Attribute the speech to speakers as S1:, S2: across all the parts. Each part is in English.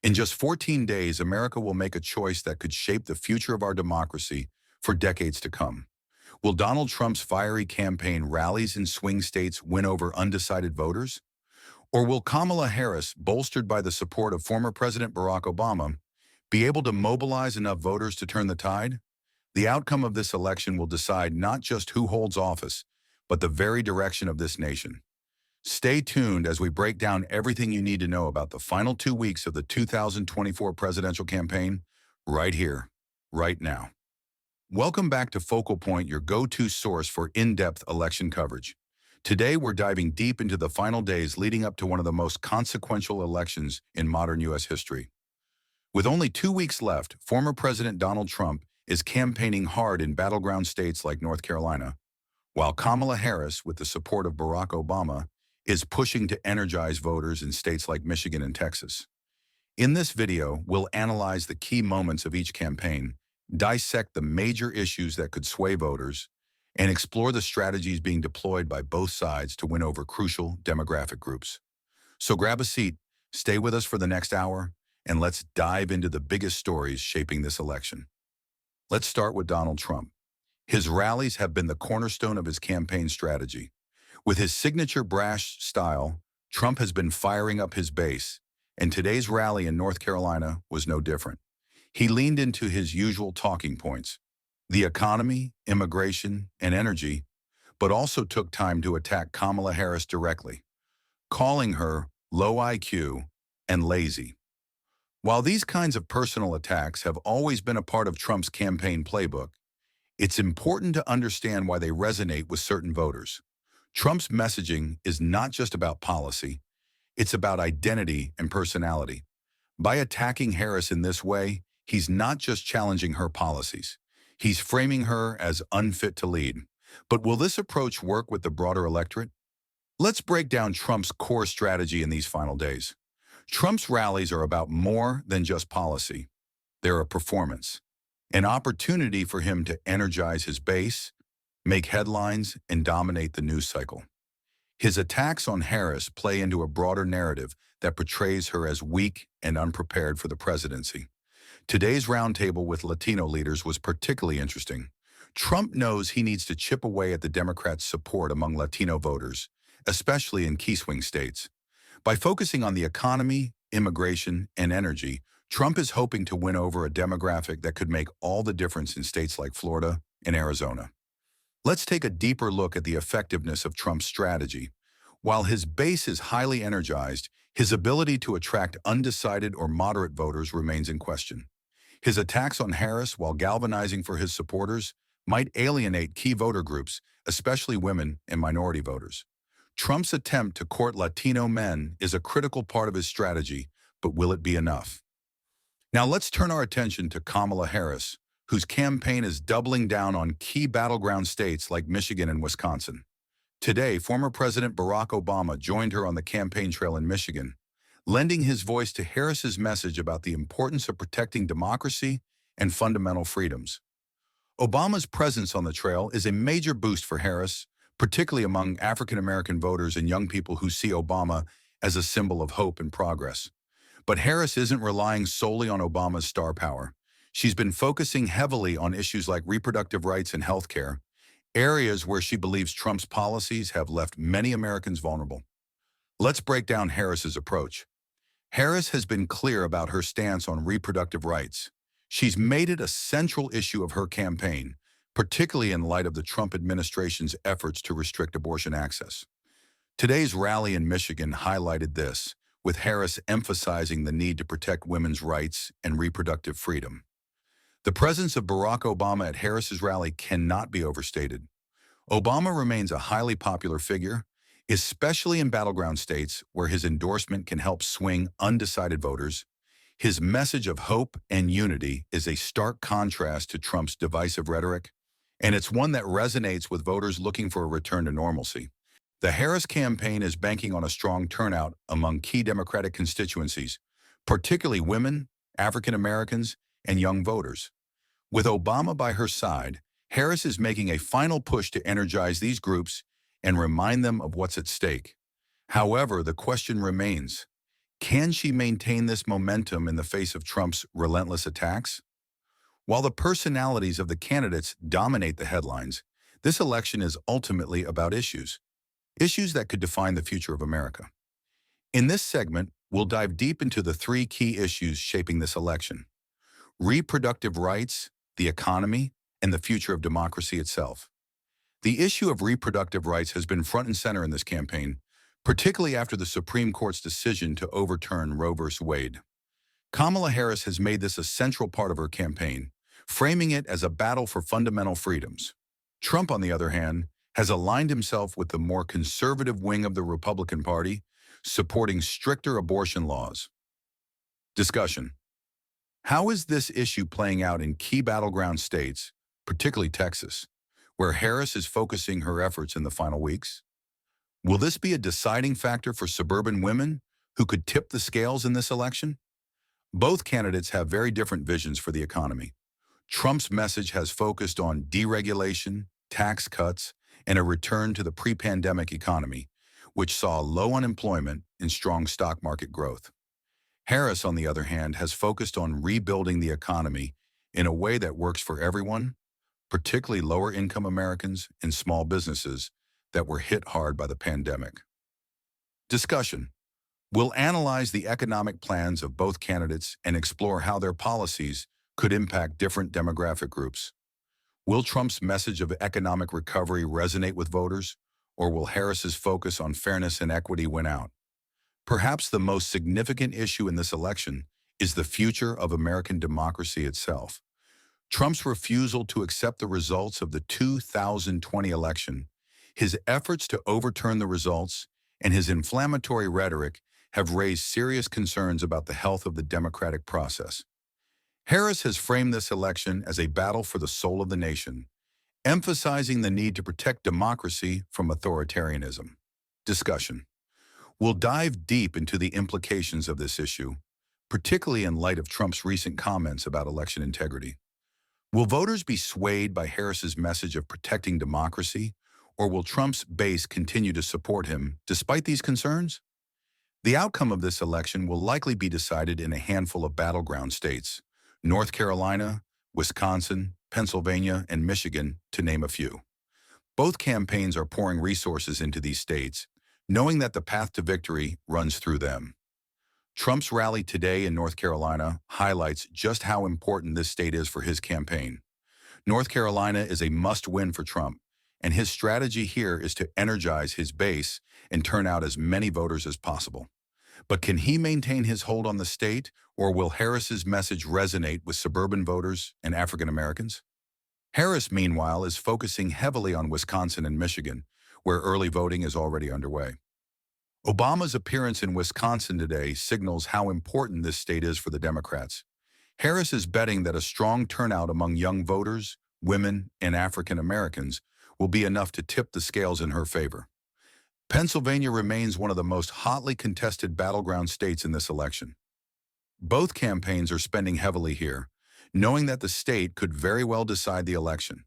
S1: In just 14 days, America will make a choice that could shape the future of our democracy for decades to come. Will Donald Trump's fiery campaign rallies in swing states win over undecided voters? Or will Kamala Harris, bolstered by the support of former President Barack Obama, be able to mobilize enough voters to turn the tide? The outcome of this election will decide not just who holds office, but the very direction of this nation. Stay tuned as we break down everything you need to know about the final 2 weeks of the 2024 presidential campaign, right here, right now. Welcome back to Focal Point, your go-to source for in-depth election coverage. Today, we're diving deep into the final days leading up to one of the most consequential elections in modern U.S. history. With only 2 weeks left, former President Donald Trump is campaigning hard in battleground states like North Carolina, while Kamala Harris, with the support of Barack Obama, is pushing to energize voters in states like Michigan and Texas. In this video, we'll analyze the key moments of each campaign, dissect the major issues that could sway voters, and explore the strategies being deployed by both sides to win over crucial demographic groups. So grab a seat, stay with us for the next hour, and let's dive into the biggest stories shaping this election. Let's start with Donald Trump. His rallies have been the cornerstone of his campaign strategy. With his signature brash style, Trump has been firing up his base, and today's rally in North Carolina was no different. He leaned into his usual talking points, the economy, immigration, and energy, but also took time to attack Kamala Harris directly, calling her low IQ and lazy. While these kinds of personal attacks have always been a part of Trump's campaign playbook, it's important to understand why they resonate with certain voters. Trump's messaging is not just about policy, it's about identity and personality. By attacking Harris in this way, he's not just challenging her policies. He's framing her as unfit to lead. But will this approach work with the broader electorate? Let's break down Trump's core strategy in these final days. Trump's rallies are about more than just policy. They're a performance, an opportunity for him to energize his base, make headlines, and dominate the news cycle. His attacks on Harris play into a broader narrative that portrays her as weak and unprepared for the presidency. Today's roundtable with Latino leaders was particularly interesting. Trump knows he needs to chip away at the Democrats' support among Latino voters, especially in key swing states. By focusing on the economy, immigration, and energy, Trump is hoping to win over a demographic that could make all the difference in states like Florida and Arizona. Let's take a deeper look at the effectiveness of Trump's strategy. While his base is highly energized, his ability to attract undecided or moderate voters remains in question. His attacks on Harris, while galvanizing for his supporters, might alienate key voter groups, especially women and minority voters. Trump's attempt to court Latino men is a critical part of his strategy, but will it be enough? Now let's turn our attention to Kamala Harris, whose campaign is doubling down on key battleground states like Michigan and Wisconsin. Today, former President Barack Obama joined her on the campaign trail in Michigan, lending his voice to Harris's message about the importance of protecting democracy and fundamental freedoms. Obama's presence on the trail is a major boost for Harris, particularly among African-American voters and young people who see Obama as a symbol of hope and progress. But Harris isn't relying solely on Obama's star power. She's been focusing heavily on issues like reproductive rights and healthcare, areas where she believes Trump's policies have left many Americans vulnerable. Let's break down Harris's approach. Harris has been clear about her stance on reproductive rights. She's made it a central issue of her campaign, particularly in light of the Trump administration's efforts to restrict abortion access. Today's rally in Michigan highlighted this, with Harris emphasizing the need to protect women's rights and reproductive freedom. The presence of Barack Obama at Harris's rally cannot be overstated. Obama remains a highly popular figure, especially in battleground states where his endorsement can help swing undecided voters. His message of hope and unity is a stark contrast to Trump's divisive rhetoric, and it's one that resonates with voters looking for a return to normalcy. The Harris campaign is banking on a strong turnout among key Democratic constituencies, particularly women, African Americans, and young voters. With Obama by her side, Harris is making a final push to energize these groups and remind them of what's at stake. However, the question remains, Can she maintain this momentum in the face of Trump's relentless attacks? While the personalities of the candidates dominate the headlines, this election is ultimately about issues that could define the future of America. In this segment, we'll dive deep into the three key issues shaping this election: reproductive rights, the economy, and the future of democracy itself. The issue of reproductive rights has been front and center in this campaign, particularly after the Supreme Court's decision to overturn Roe v. Wade. Kamala Harris has made this a central part of her campaign, framing it as a battle for fundamental freedoms. Trump, on the other hand, has aligned himself with the more conservative wing of the Republican Party, supporting stricter abortion laws. Discussion: how is this issue playing out in key battleground states, particularly Texas, where Harris is focusing her efforts in the final weeks? Will this be a deciding factor for suburban women who could tip the scales in this election? Both candidates have very different visions for the economy. Trump's message has focused on deregulation, tax cuts, and a return to the pre-pandemic economy, which saw low unemployment and strong stock market growth. Harris, on the other hand, has focused on rebuilding the economy in a way that works for everyone, particularly lower-income Americans and small businesses that were hit hard by the pandemic. Discussion: we'll analyze the economic plans of both candidates and explore how their policies could impact different demographic groups. Will Trump's message of economic recovery resonate with voters, or will Harris's focus on fairness and equity win out? Perhaps the most significant issue in this election is the future of American democracy itself. Trump's refusal to accept the results of the 2020 election, his efforts to overturn the results, and his inflammatory rhetoric have raised serious concerns about the health of the democratic process. Harris has framed this election as a battle for the soul of the nation, emphasizing the need to protect democracy from authoritarianism. Discussion: we'll dive deep into the implications of this issue, particularly in light of Trump's recent comments about election integrity. Will voters be swayed by Harris's message of protecting democracy, or will Trump's base continue to support him despite these concerns? The outcome of this election will likely be decided in a handful of battleground states: North Carolina, Wisconsin, Pennsylvania, and Michigan, to name a few. Both campaigns are pouring resources into these states, knowing that the path to victory runs through them. Trump's rally today in North Carolina highlights just how important this state is for his campaign. North Carolina is a must-win for Trump, and his strategy here is to energize his base and turn out as many voters as possible. But can he maintain his hold on the state, or will Harris's message resonate with suburban voters and African Americans? Harris, meanwhile, is focusing heavily on Wisconsin and Michigan, where early voting is already underway. Obama's appearance in Wisconsin today signals how important this state is for the Democrats. Harris is betting that a strong turnout among young voters, women, and African Americans will be enough to tip the scales in her favor. Pennsylvania remains one of the most hotly contested battleground states in this election. Both campaigns are spending heavily here, knowing that the state could very well decide the election.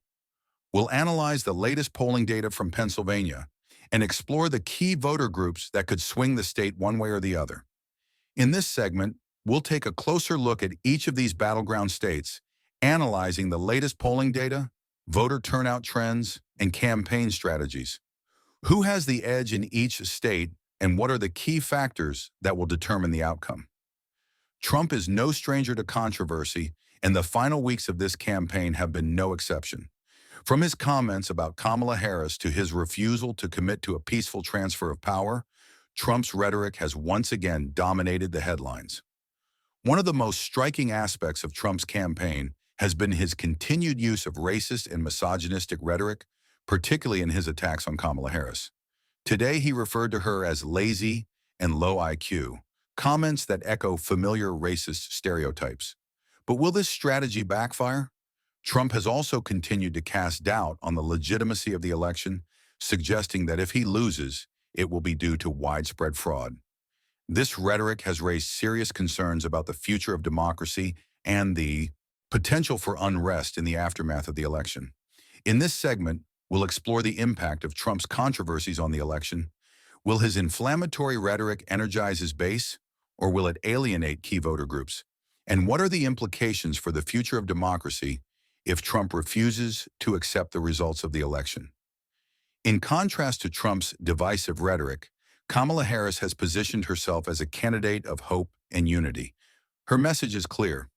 S1: We'll analyze the latest polling data from Pennsylvania and explore the key voter groups that could swing the state one way or the other. In this segment, we'll take a closer look at each of these battleground states, analyzing the latest polling data, voter turnout trends, and campaign strategies. Who has the edge in each state, and what are the key factors that will determine the outcome? Trump is no stranger to controversy, and the final weeks of this campaign have been no exception. From his comments about Kamala Harris to his refusal to commit to a peaceful transfer of power, Trump's rhetoric has once again dominated the headlines. One of the most striking aspects of Trump's campaign has been his continued use of racist and misogynistic rhetoric, particularly in his attacks on Kamala Harris. Today, he referred to her as lazy and low IQ, comments that echo familiar racist stereotypes. But will this strategy backfire? Trump has also continued to cast doubt on the legitimacy of the election, suggesting that if he loses, it will be due to widespread fraud. This rhetoric has raised serious concerns about the future of democracy and the potential for unrest in the aftermath of the election. In this segment, we'll explore the impact of Trump's controversies on the election. Will his inflammatory rhetoric energize his base, or will it alienate key voter groups? And what are the implications for the future of democracy if Trump refuses to accept the results of the election? In contrast to Trump's divisive rhetoric, Kamala Harris has positioned herself as a candidate of hope and unity. Her message is clear.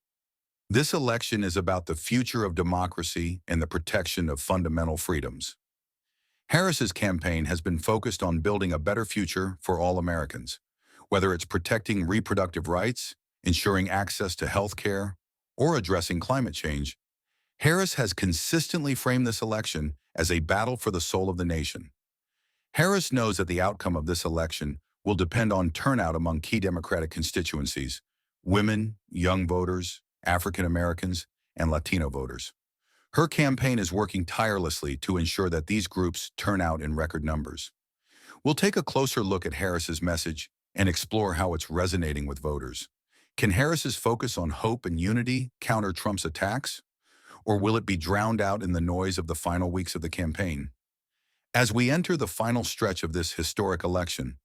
S1: This election is about the future of democracy and the protection of fundamental freedoms. Harris's campaign has been focused on building a better future for all Americans, whether it's protecting reproductive rights, ensuring access to health care, or addressing climate change. Harris has consistently framed this election as a battle for the soul of the nation. Harris knows that the outcome of this election will depend on turnout among key Democratic constituencies: women, young voters, African Americans, and Latino voters. Her campaign is working tirelessly to ensure that these groups turn out in record numbers. We'll take a closer look at Harris's message and explore how it's resonating with voters. Can Harris's focus on hope and unity counter Trump's attacks? Or will it be drowned out in the noise of the final weeks of the campaign? As we enter the final stretch of this historic election,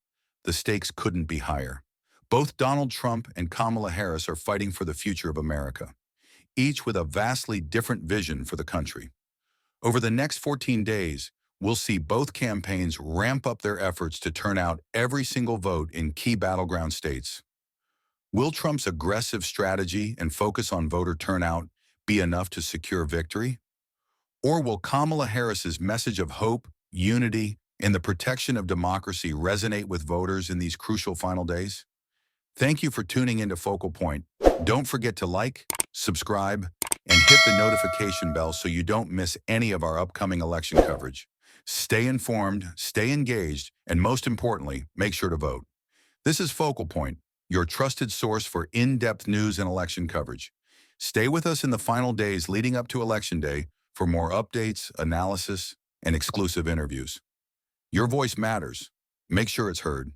S1: the stakes couldn't be higher. Both Donald Trump and Kamala Harris are fighting for the future of America, each with a vastly different vision for the country. Over the next 14 days, we'll see both campaigns ramp up their efforts to turn out every single vote in key battleground states. Will Trump's aggressive strategy and focus on voter turnout be enough to secure victory? Or will Kamala Harris's message of hope, unity, and the protection of democracy resonate with voters in these crucial final days? Thank you for tuning into Focal Point. Don't forget to like, subscribe, and hit the notification bell so you don't miss any of our upcoming election coverage. Stay informed, stay engaged, and most importantly, make sure to vote. This is Focal Point, your trusted source for in-depth news and election coverage. Stay with us in the final days leading up to Election Day for more updates, analysis, and exclusive interviews. Your voice matters. Make sure it's heard.